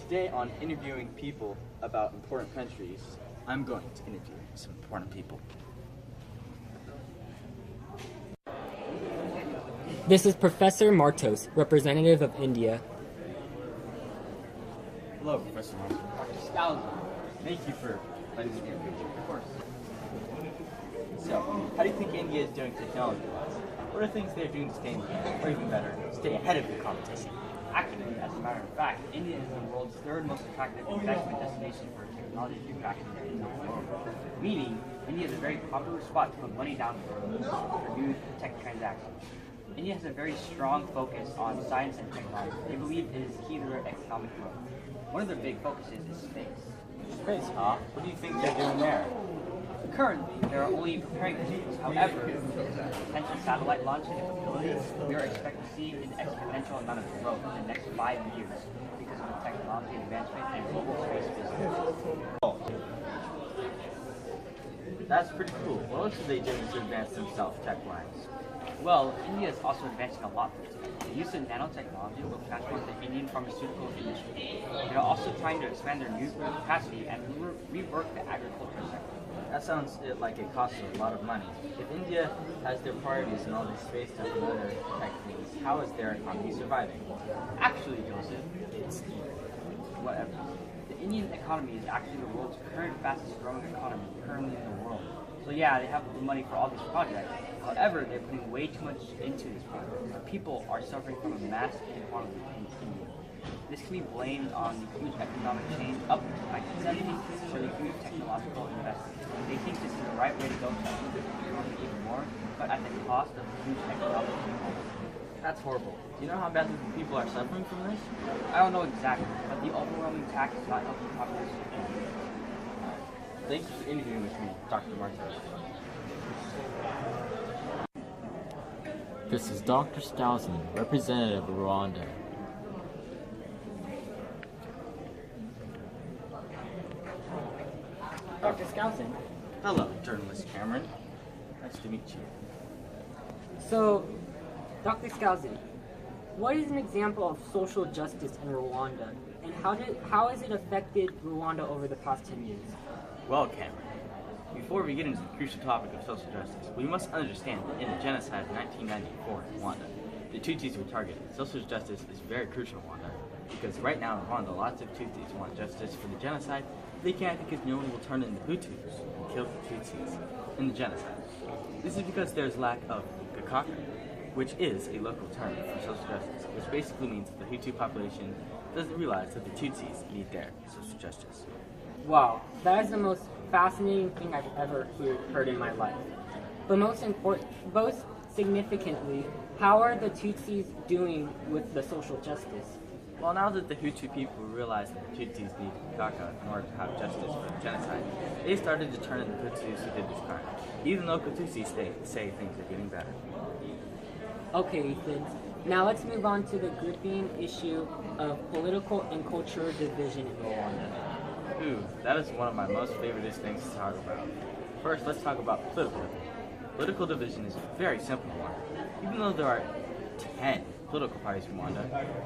Today on interviewing people about important countries, I'm going to interview some important people. This is Professor Martos, representative of India. Hello, Professor Martos. Dr. Scalzi, thank you for letting me interview you. Of course. So, how do you think India is doing technology-wise? What are things they're doing to stay in the game, or even better, stay ahead of the competition? Actually, as a matter of fact, India is the world's third most attractive investment destination for technology manufacturing in the world. Meaning, India is a very popular spot to put money down for new tech transactions. India has a very strong focus on science and technology. They believe it is key to their economic growth. One of their big focuses is space. Space, huh? What do you think they're doing there? Currently, they are only preparing for space. However, with potential satellite launch capabilities, we are expecting to see an exponential amount of growth in the next 5 years because of the technology advancement and global space business. Oh. That's pretty cool. What else are they doing to advance themselves tech-wise? Well, India is also advancing a lot for today. The use of nanotechnology will transform the Indian pharmaceutical industry. They are also trying to expand their nuclear capacity and rework the agriculture sector. That sounds like it costs a lot of money. If India has their priorities in all this space stuff and other tech things, how is their economy surviving? Actually, Joseph, it's whatever. The Indian economy is actually the world's current fastest growing economy currently in the world. So yeah, they have the money for all these projects. However, they're putting way too much into this project. The people are suffering from a mass inequality in India. This can be blamed on the huge economic change up to the 1970s or the huge technological investment. They think this is the right way to go to improve the economy even more, but at the cost of huge economic inequality. That's horrible. Do you know how badly the people are suffering from this? I don't know exactly, but the overwhelming tax is not helping the population. Thank you for interviewing with me, Dr. Martos. This is Dr. Stousen, representative of Rwanda. Dr. Skousen. Hello, journalist Cameron. Nice to meet you. So, Dr. Skousen, what is an example of social justice in Rwanda, and how has it affected Rwanda over the past 10 years? Well, Cameron, before we get into the crucial topic of social justice, we must understand that in the genocide of 1994 in Rwanda, the Tutsis were targeted. Social justice is very crucial in Rwanda, because right now in Rwanda, lots of Tutsis want justice for the genocide. They can't because no one will turn in the Hutus and kill the Tutsis in the genocide. This is because there's lack of gakaka, which is a local term for social justice, which basically means that the Hutu population doesn't realize that the Tutsis need their social justice. Wow, that is the most fascinating thing I've ever heard in my life. But most significantly, how are the Tutsis doing with the social justice? Well, now that the Hutu people realize that the Tutsis need Kaka in order to have justice for the genocide, they started to turn in the Tutsis who did this crime, even though Tutsis say things are getting better. Okay, Ethan. Now let's move on to the gripping issue of political and cultural division in Rwanda. Ooh, that is one of my most favorite things to talk about. First, let's talk about political division. Political division is a very simple one. Even though there are 10 political parties in Rwanda,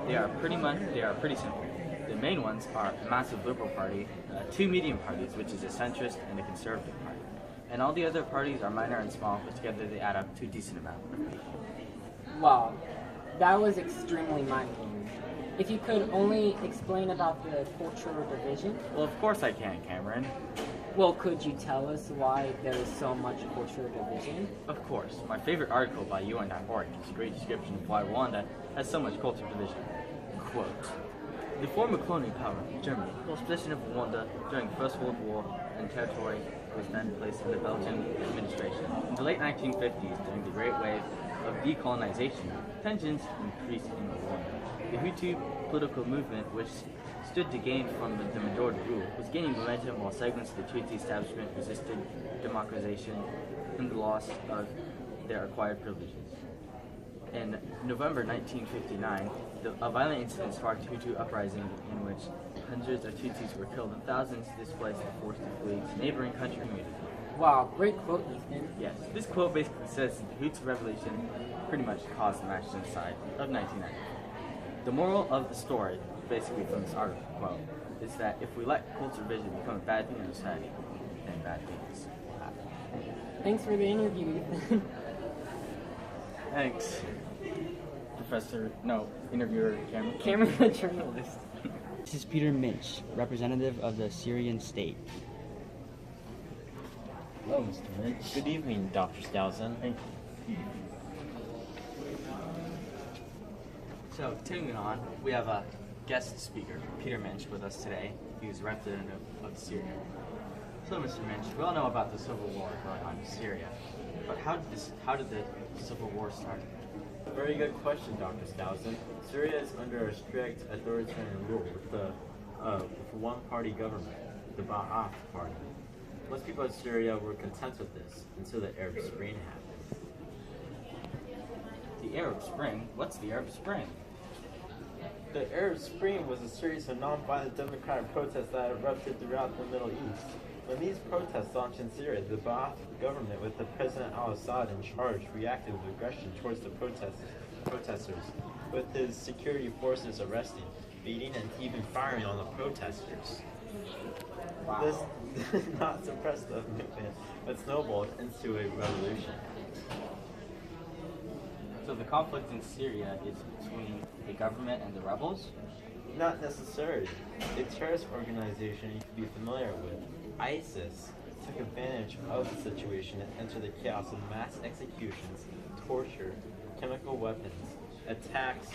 they are pretty simple. The main ones are a massive liberal party, 2 medium parties, which is a centrist and a conservative party. And all the other parties are minor and small, but together they add up to a decent amount. Wow, that was extremely mind-blowing. If you could only explain about the cultural division? Well, of course I can, Cameron. Well, could you tell us why there is so much cultural division? Of course. My favorite article by UN.org is a great description of why Rwanda has so much cultural division. Quote, the former colonial power, Germany, lost possession of Rwanda during the First World War, and territory was then placed under Belgian administration. In the late 1950s, during the Great Wave of decolonization, tensions increased in Rwanda. The Hutu political movement, which stood to gain from the majority rule, was gaining momentum while segments of the Tutsi establishment resisted democratization and the loss of their acquired privileges. In November 1959, a violent incident sparked a Hutu uprising in which hundreds of Tutsis were killed and thousands displaced and forced to flee to neighboring country communities. Wow, great quote, Ethan. Yes, this quote basically says that the Hutu revolution pretty much caused the mass genocide of 1990. The moral of the story basically from this article quote is that if we let culture vision become a bad thing in society, then bad things happen. Thanks for the interview, Ethan. Thanks, interviewer Cameron. Cameron, the journalist. This is Peter Minch, representative of the Syrian state. Hello, Mr. Mitch. Good evening, Dr. Skousen. Thank you. So, continuing on, we have a guest speaker, Peter Minch, with us today. He's representative of Syria. So, Mr. Minch, we all know about the civil war going on in Syria, but how did the civil war start? Very good question, Dr. Skousen. Syria is under a strict authoritarian rule with one-party government, the Ba'ath Party. Most people in Syria were content with this until the Arab Spring happened. The Arab Spring? What's the Arab Spring? The Arab Spring was a series of non-violent democratic protests that erupted throughout the Middle East. When these protests launched in Syria, the Ba'ath government, with the President al-Assad in charge, reacted with aggression towards the protesters, with his security forces arresting, beating, and even firing on the protesters. Wow. This did not suppress the movement, but snowballed into a revolution. So the conflict in Syria is between the government and the rebels? Not necessarily. A terrorist organization you could be familiar with, ISIS, took advantage of the situation and entered the chaos of mass executions, torture, chemical weapons, attacks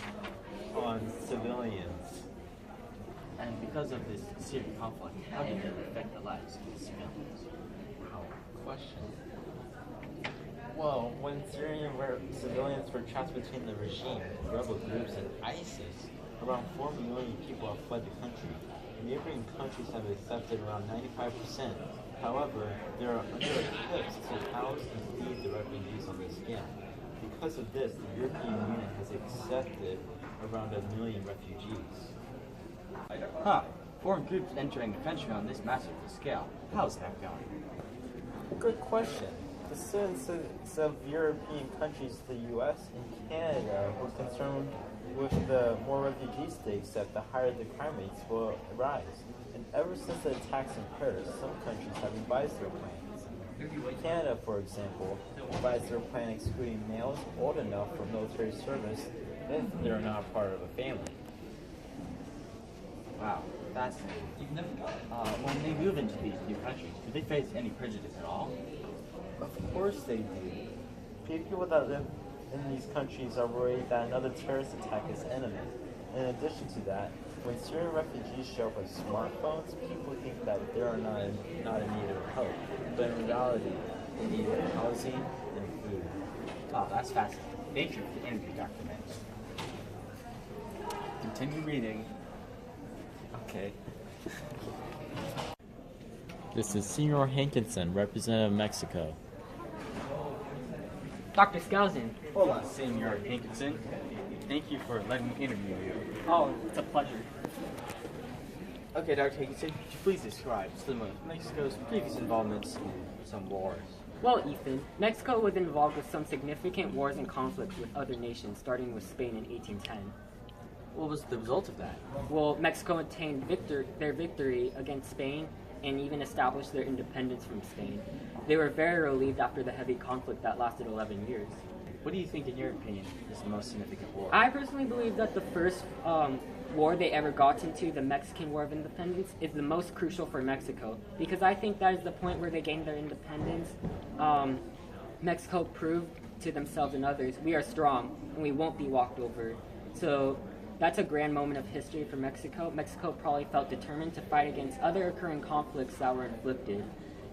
on civilians. And because of this Syrian conflict, how did it affect the lives of the civilians? Wow, question. Well, when Syrian civilians were trapped between the regime, rebel groups, and ISIS, around 4 million people have fled the country. Neighboring countries have accepted around 95%. However, they are under-equipped to house and feed the refugees on this scale. Because of this, the European Union has accepted around 1 million refugees. Huh. Foreign groups entering the country on this massive scale. How's that going? Good question. The citizens of European countries, the U.S. and Canada, were concerned with the more refugees they accept, the higher the crime rates will rise. And ever since the attacks in Paris, some countries have revised their plans. Canada, for example, revised their plan excluding males old enough for military service if they're not part of a family. Wow, fascinating. When they move into these new countries, do they face any prejudice at all? Of course they do. People that live in these countries are worried that another terrorist attack is imminent. In addition to that, when Syrian refugees show up with smartphones, people think that they are not in need of help. But in reality, they need housing and food. Wow, that's fascinating. Thank you for the interview, Dr. Minch. Continue reading. Okay. This is Senor Hankinson, representative of Mexico. Dr. Skousen. Hola, Senor Hankinson. Thank you for letting me interview you. Oh, it's a pleasure. Okay, Dr. Hankinson, could you please describe some of Mexico's previous involvements in some wars? Well, Ethan, Mexico was involved with some significant wars and conflicts with other nations, starting with Spain in 1810. What was the result of that? Well, Mexico attained their victory against Spain and even established their independence from Spain. They were very relieved after the heavy conflict that lasted 11 years. What do you think, in your opinion, is the most significant war? I personally believe that the first war they ever got into, the Mexican War of Independence, is the most crucial for Mexico, because I think that is the point where they gained their independence. Mexico proved to themselves and others, we are strong and we won't be walked over. So that's a grand moment of history for Mexico. Mexico probably felt determined to fight against other occurring conflicts that were inflicted.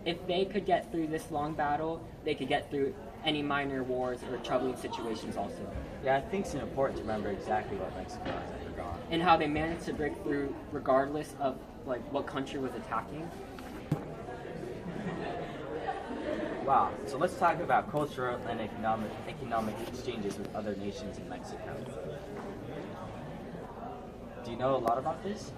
If they could get through this long battle, they could get through any minor wars or troubling situations also. Yeah, I think it's important to remember exactly what Mexico has undergone. And how they managed to break through regardless of what country was attacking. Wow, so let's talk about cultural and economic exchanges with other nations in Mexico. Do you know a lot about this?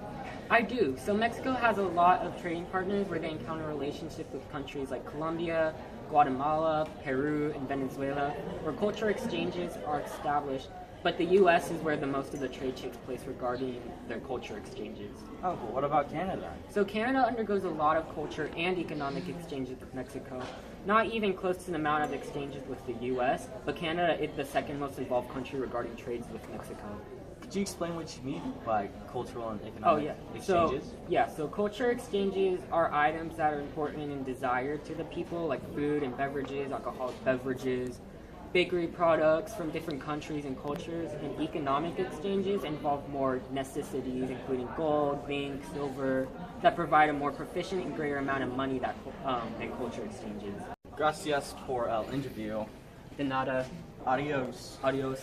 I do. So Mexico has a lot of trading partners where they encounter relationships with countries like Colombia, Guatemala, Peru, and Venezuela, where cultural exchanges are established But the U.S. is where the most of the trade takes place regarding their culture exchanges. Oh, but what about Canada? So Canada undergoes a lot of culture and economic exchanges with Mexico. Not even close to the amount of exchanges with the U.S., but Canada is the second most involved country regarding trades with Mexico. Could you explain what you mean by cultural and economic exchanges? So culture exchanges are items that are important and desired to the people, like food and beverages, alcoholic beverages, bakery products from different countries and cultures. And economic exchanges involve more necessities, including gold, zinc, silver, that provide a more proficient and greater amount of money than culture exchanges. Gracias por el interview. De nada. Adios. Adios.